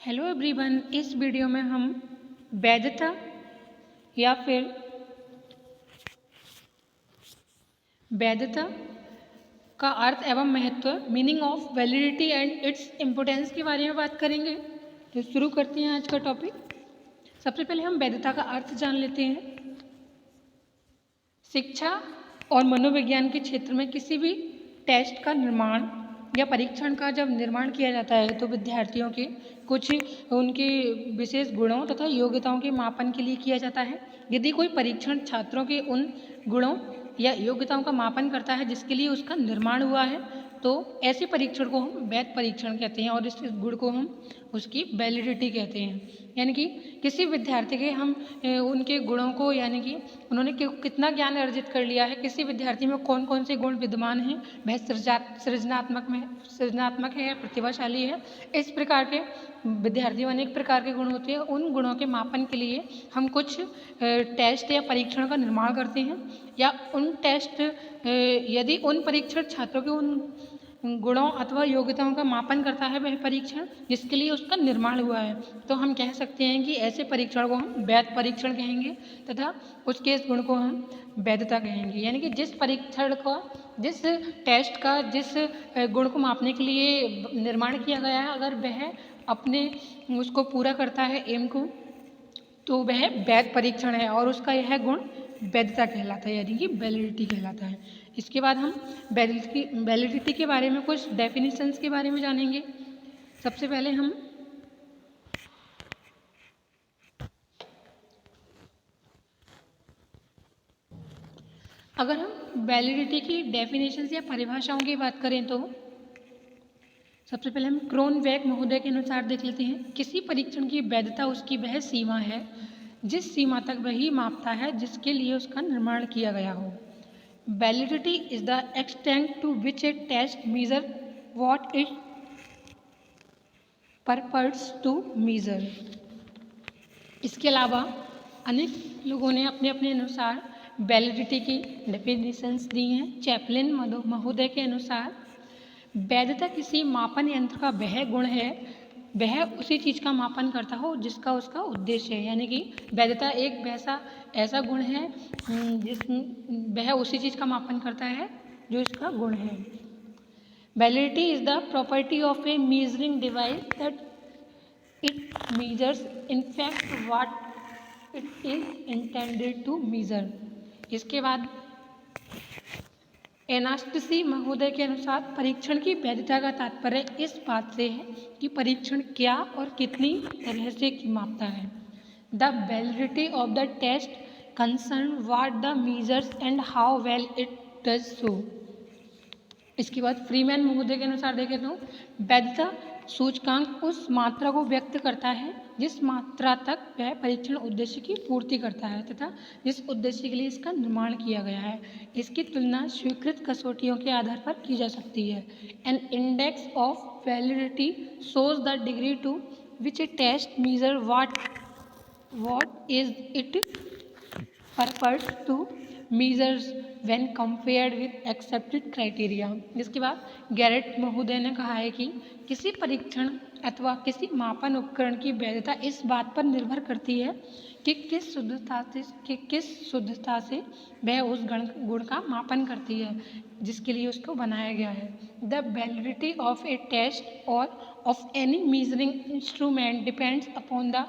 Hello everyone, इस video में हम वैधता या फिर वैधता का अर्थ एवं महत्व, meaning of validity and its importance के बारे में बात करेंगे। तो शुरू करते हैं आज का टॉपिक। सबसे पहले हम वैधता का अर्थ जान लेते हैं। शिक्षा और मनोविज्ञान के क्षेत्र में किसी भी टेस्ट का निर्माण या परीक्षण का जब निर्माण किया जाता है तो विद्यार्थियों के कुछ उनके विशेष गुणों तथा योग्यताओं के मापन के लिए किया जाता है। यदि कोई परीक्षण छात्रों के उन गुणों या योग्यताओं का मापन करता है जिसके लिए उसका निर्माण हुआ है तो ऐसे परीक्षण को हम वैध परीक्षण कहते हैं और इस गुण को हम उसकी वैलिडिटी कहते हैं। यानी कि किसी विद्यार्थी के हम उनके गुणों को, यानी कि उन्होंने कितना ज्ञान अर्जित कर लिया है, किसी विद्यार्थी में कौन कौन से गुण विद्यमान हैं, वह सृजनात्मक है या प्रतिभाशाली है, इस प्रकार के विद्यार्थी में अनेक प्रकार के गुण होते हैं। उन गुणों के मापन के लिए हम कुछ टेस्ट या परीक्षण का निर्माण करते हैं या उन टेस्ट यदि उन परीक्षण छात्रों के उन गुणों अथवा योग्यताओं का मापन करता है वह परीक्षण जिसके लिए उसका निर्माण हुआ है तो हम कह सकते हैं कि ऐसे परीक्षण को हम वैध परीक्षण कहेंगे तथा उसके इस गुण को हम वैधता कहेंगे। यानी कि जिस परीक्षण का, जिस टेस्ट का, जिस गुण को मापने के लिए निर्माण किया गया है, अगर वह अपने उसको पूरा करता है एम को तो वह वैध परीक्षण है और उसका यह गुण वैधता कहलाता है, यानी कि वैलिडिटी कहलाता है। इसके बाद हम वैलिडिटी के बारे में कुछ डेफिनेशंस के बारे में जानेंगे। सबसे पहले हम अगर हम वैलिडिटी की डेफिनेशंस या परिभाषाओं की बात करें तो सबसे पहले हम क्रोनबेक महोदय के अनुसार देख लेते हैं। किसी परीक्षण की वैधता उसकी वह सीमा है जिस सीमा तक वही मापता है जिसके लिए उसका निर्माण किया गया हो। Validity is the extent to which a test measure what it purports to measure. इसके अलावा अनेक लोगों ने अपने अपने अनुसार वैलिडिटी की डेफिनेशंस दी हैं। चैपलिन महोदय के अनुसार वैधता किसी मापन यंत्र का वह गुण है, वह उसी चीज़ का मापन करता हो जिसका उसका उद्देश्य है। यानी कि वैधता एक ऐसा गुण है जिस वह उसी चीज़ का मापन करता है जो इसका गुण है। Validity is the property of a measuring device that it measures in fact what it is intended to measure. इसके बाद एनास्टसी महोदय के अनुसार परीक्षण की वैधता का तात्पर्य इस बात से है कि परीक्षण क्या और कितनी तरह से मापता है। The validity of the test concern what the measures and how well it does so. इसके बाद फ्रीमैन महोदय के अनुसार देखें तो वैधता सूचकांक उस मात्रा को व्यक्त करता है जिस मात्रा तक वह परीक्षण उद्देश्य की पूर्ति करता है तथा जिस उद्देश्य के लिए इसका निर्माण किया गया है। इसकी तुलना स्वीकृत कसौटियों के आधार पर की जा सकती है। An index of validity shows the degree to which a test measure what is it purports to measures when compared with accepted criteria। इसके बाद गैरेट महोदय ने कहा है कि किसी परीक्षण अथवा किसी मापन उपकरण की वैधता इस बात पर निर्भर करती है कि किस शुद्धता से वह उस गुण का मापन करती है जिसके लिए उसको बनाया गया है। The validity of a test और of any measuring instrument depends upon the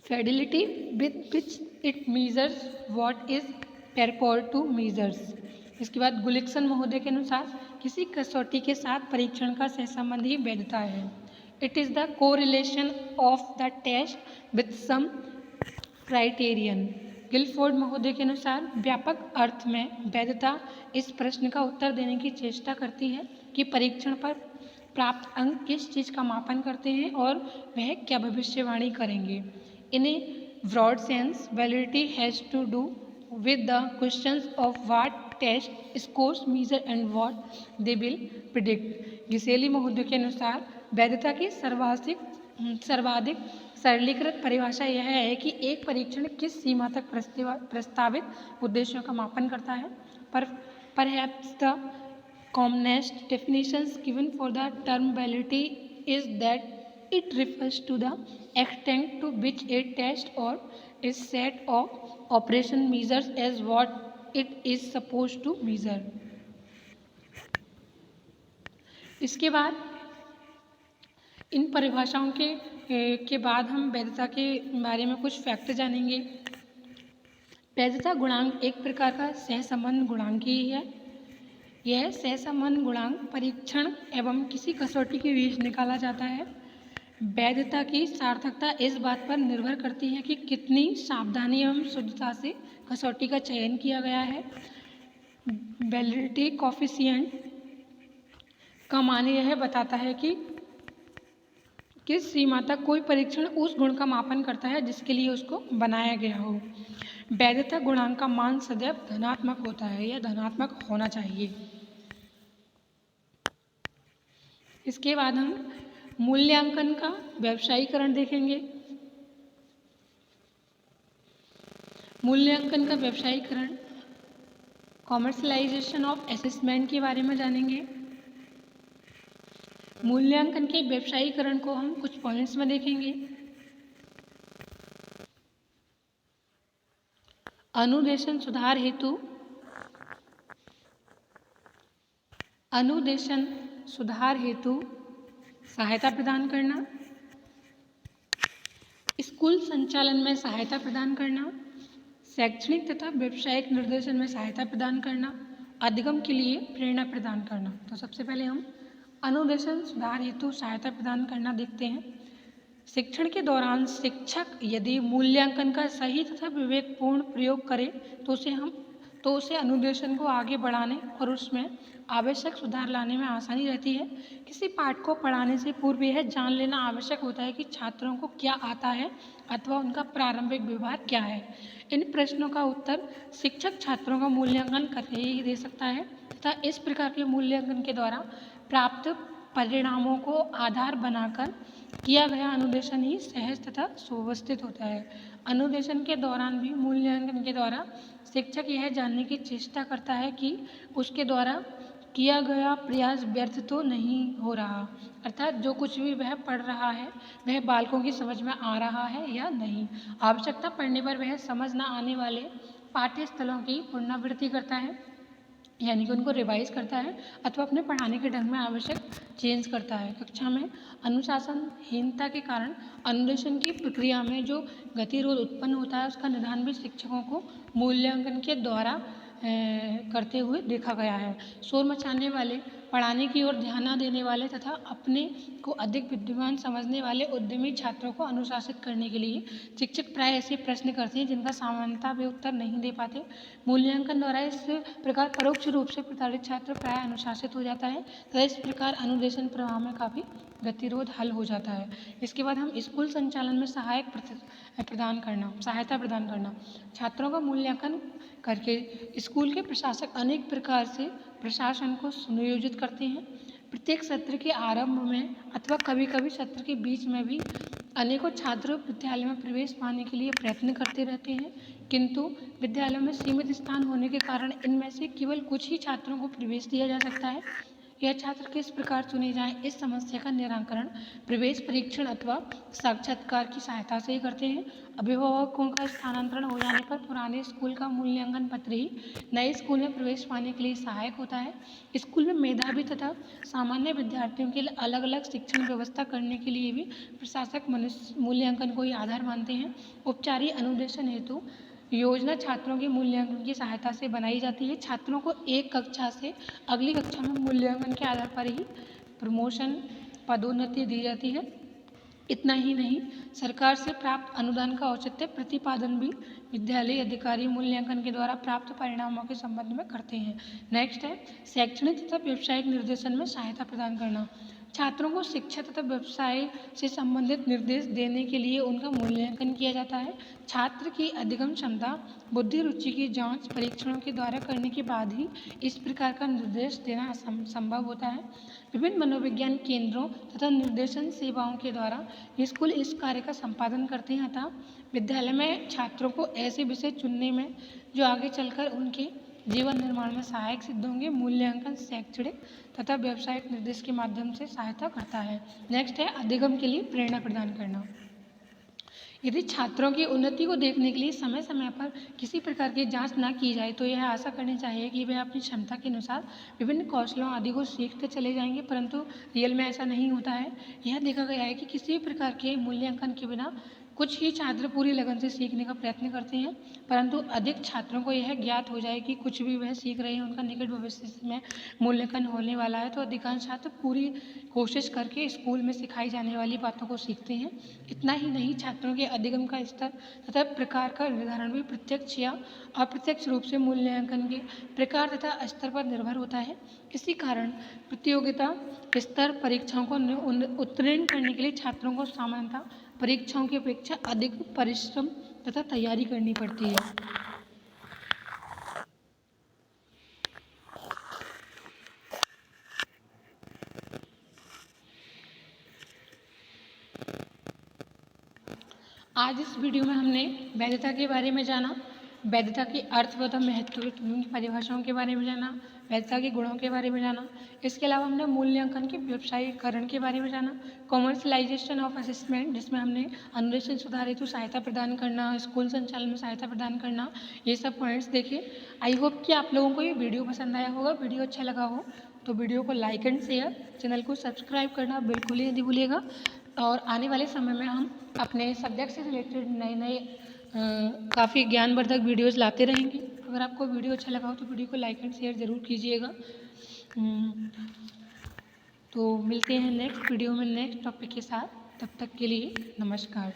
fidelity with which it measures what is purport to measures। इसके बाद गुलिक्सन महोदय के अनुसार किसी कसौटी के साथ परीक्षण का सहसंबंध ही वैधता है। It is the correlation of the test with some criterion. Guilford महोदय के अनुसार व्यापक अर्थ में वैधता इस प्रश्न का उत्तर देने की चेष्टा करती है कि परीक्षण पर प्राप्त अंक किस चीज़ का मापन करते हैं और वह क्या भविष्यवाणी करेंगे। In a broad sense, validity has to do with the questions of what test scores measure and what they will predict। गिसेली महोदय के अनुसार वैधता की सर्वाधिक सरलीकृत परिभाषा यह है कि एक परीक्षण किस सीमा तक प्रस्तावित उद्देश्यों का मापन करता है। Perhaps the Commonest definitions given for the term validity is that it refers to the extent to which a test or a set of operation measures as what it is supposed to measure. इसके बाद इन परिभाषाओं के बाद हम वैधता के बारे में कुछ फैक्ट जानेंगे। वैधता गुणांक एक प्रकार का सहसंबंध गुणांक ही है। यह सहसंबंध गुणांक परीक्षण एवं किसी कसौटी के बीच निकाला जाता है। वैधता की सार्थकता इस बात पर निर्भर करती है कि कितनी सावधानी एवं शुद्धता से कसौटी का चयन किया गया है। वैलिडिटी कोफिशिएंट का मान यह बताता है कि किस सीमा तक कोई परीक्षण उस गुण का मापन करता है जिसके लिए उसको बनाया गया हो। वैधता गुणांक का मान सदैव धनात्मक होता है, यह धनात्मक होना चाहिए। इसके बाद हम मूल्यांकन का व्यवसायीकरण देखेंगे। मूल्यांकन का व्यवसायीकरण, कॉमर्शलाइजेशन ऑफ असेसमेंट के बारे में जानेंगे। मूल्यांकन के व्यवसायीकरण को हम कुछ पॉइंट्स में देखेंगे। अनुदेशन सुधार हेतु सहायता प्रदान करना, स्कूल संचालन में सहायता प्रदान करना, शैक्षणिक तथा व्यावसायिक निर्देशन में सहायता प्रदान करना, अधिगम के लिए प्रेरणा प्रदान करना। तो सबसे पहले हम अनुदेशन सुधार हेतु सहायता प्रदान करना देखते हैं। शिक्षण के दौरान शिक्षक यदि मूल्यांकन का सही तथा विवेकपूर्ण प्रयोग करे तो उसे अनुदेशन को आगे बढ़ाने और उसमें आवश्यक सुधार लाने में आसानी रहती है। किसी पाठ को पढ़ाने से पूर्व यह जान लेना आवश्यक होता है कि छात्रों को क्या आता है अथवा उनका प्रारंभिक व्यवहार क्या है। इन प्रश्नों का उत्तर शिक्षक छात्रों का मूल्यांकन करके ही दे सकता है तथा इस प्रकार के मूल्यांकन के द्वारा प्राप्त परिणामों को आधार बनाकर किया गया अनुदेशन ही सहज तथा सुव्यवस्थित होता है। अनुदेशन के दौरान भी मूल्यांकन के द्वारा शिक्षक यह जानने की चेष्टा करता है कि उसके द्वारा किया गया प्रयास व्यर्थ तो नहीं हो रहा, अर्थात जो कुछ भी वह पढ़ रहा है वह बालकों की समझ में आ रहा है या नहीं। आवश्यकता पड़ने पर वह समझ न आने वाले पाठ्यस्थलों की पुनरावृत्ति करता है, यानी कि उनको रिवाइज करता है अथवा अपने पढ़ाने के ढंग में आवश्यक चेंज करता है। कक्षा में अनुशासनहीनता के कारण अनुदेशन की प्रक्रिया में जो गतिरोध उत्पन्न होता है उसका निदान भी शिक्षकों को मूल्यांकन के द्वारा करते हुए देखा गया है। शोर मचाने वाले, पढ़ाने की ओर ध्यान न देने वाले तथा अपने को अधिक विद्वान समझने वाले उद्यमी छात्रों को अनुशासित करने के लिए शिक्षक प्राय ऐसे प्रश्न करते हैं जिनका सामान्यतः वे उत्तर नहीं दे पाते। मूल्यांकन द्वारा इस प्रकार परोक्ष रूप से प्रताड़ित छात्र प्राय अनुशासित हो जाता है तथा इस प्रकार अनुदेशन प्रवाह में काफ़ी गतिरोध हल हो जाता है। इसके बाद हम स्कूल संचालन में सहायता प्रदान करना। छात्रों का मूल्यांकन करके स्कूल के प्रशासक अनेक प्रकार से प्रशासन को सुनियोजित करते हैं। प्रत्येक सत्र के आरंभ में अथवा कभी कभी सत्र के बीच में भी अनेकों छात्र विद्यालय में प्रवेश पाने के लिए प्रयत्न करते रहते हैं, किंतु विद्यालय में सीमित स्थान होने के कारण इनमें से केवल कुछ ही छात्रों को प्रवेश दिया जा सकता है। यह छात्र किस प्रकार चुने जाएं, इस समस्या का निराकरण प्रवेश परीक्षण अथवा साक्षात्कार की सहायता से ही करते हैं। अभिभावकों का स्थानांतरण हो जाने पर पुराने स्कूल का मूल्यांकन पत्र ही नए स्कूल में प्रवेश पाने के लिए सहायक होता है। स्कूल में मेधावी तथा सामान्य विद्यार्थियों के लिए अलग अलग शिक्षण व्यवस्था करने के लिए भी प्रशासक मूल्यांकन को ही आधार मानते हैं। औपचारिक अनुदेशन हेतु योजना छात्रों के मूल्यांकन की सहायता से बनाई जाती है। छात्रों को एक कक्षा से अगली कक्षा में मूल्यांकन के आधार पर ही प्रमोशन, पदोन्नति दी जाती है। इतना ही नहीं, सरकार से प्राप्त अनुदान का औचित्य प्रतिपादन भी विद्यालय अधिकारी मूल्यांकन के द्वारा प्राप्त परिणामों के संबंध में करते हैं। नेक्स्ट है शैक्षणिक तथा व्यावसायिक निर्देशन में सहायता प्रदान करना। छात्रों को शिक्षा तथा व्यवसाय से संबंधित निर्देश देने के लिए उनका मूल्यांकन किया जाता है। छात्र की अधिगम क्षमता, बुद्धि, रुचि की जांच परीक्षणों के द्वारा करने के बाद ही इस प्रकार का निर्देश देना संभव होता है। विभिन्न मनोविज्ञान केंद्रों तथा निर्देशन सेवाओं के द्वारा स्कूल इस कार्य का संपादन करते हैं। अतः विद्यालय में छात्रों को ऐसे विषय चुनने में जो आगे चलकर उनके जीवन निर्माण में सहायक सिद्ध होंगे। मूल्यांकन शैक्षणिक तथा व्यावसायिक निर्देश के माध्यम से सहायता करता है। नेक्स्ट है अधिगम के लिए प्रेरणा प्रदान करना। यदि छात्रों की उन्नति को देखने के लिए समय समय पर किसी प्रकार की जांच न की जाए तो यह आशा करनी चाहिए कि वे अपनी क्षमता के अनुसार विभिन्न कौशलों आदि को सीखते चले जाएंगे, परंतु रियल में ऐसा नहीं होता है। यह देखा गया है कि किसी भी प्रकार के मूल्यांकन के बिना कुछ ही छात्र पूरी लगन से सीखने का प्रयत्न करते हैं, परंतु अधिक छात्रों को यह ज्ञात हो जाए कि कुछ भी वह सीख रहे हैं उनका निकट भविष्य में मूल्यांकन होने वाला है, तो अधिकांश छात्र पूरी कोशिश करके स्कूल में सिखाई जाने वाली बातों को सीखते हैं। इतना ही नहीं, छात्रों के अधिगम का स्तर तथा प्रकार का निर्धारण भी प्रत्यक्ष या अप्रत्यक्ष रूप से मूल्यांकन के प्रकार तथा स्तर पर निर्भर होता है। इसी कारण प्रतियोगिता स्तर परीक्षाओं को उत्तीर्ण करने के लिए छात्रों को सामान्यतः परीक्षाओं की अपेक्षा अधिक परिश्रम तथा तैयारी करनी पड़ती है। आज इस वीडियो में हमने वैधता के बारे में जाना, वैधता की अर्थ तथा महत्वपूर्ण परिभाषाओं के बारे में जाना, वैधता के गुणों के बारे में जाना। इसके अलावा हमने मूल्यांकन के व्यावसायीकरण के बारे में जाना, कॉमर्शलाइजेशन ऑफ असेसमेंट जिसमें हमने अनुदेशन सुधार हेतु सहायता प्रदान करना, स्कूल संचालन में सहायता प्रदान करना, ये सब पॉइंट्स देखे। आई होप कि आप लोगों को ये वीडियो पसंद आया होगा। वीडियो अच्छा लगा हो तो वीडियो को लाइक एंड शेयर, चैनल को सब्सक्राइब करना बिल्कुल ही नहीं भूलिएगा। और आने वाले समय में हम अपने सब्जेक्ट से रिलेटेड नए काफ़ी ज्ञानवर्धक वीडियोज़ लाते रहेंगे। अगर आपको वीडियो अच्छा लगा हो तो वीडियो को लाइक एंड शेयर ज़रूर कीजिएगा। तो मिलते हैं नेक्स्ट वीडियो में नेक्स्ट टॉपिक के साथ। तब तक के लिए नमस्कार।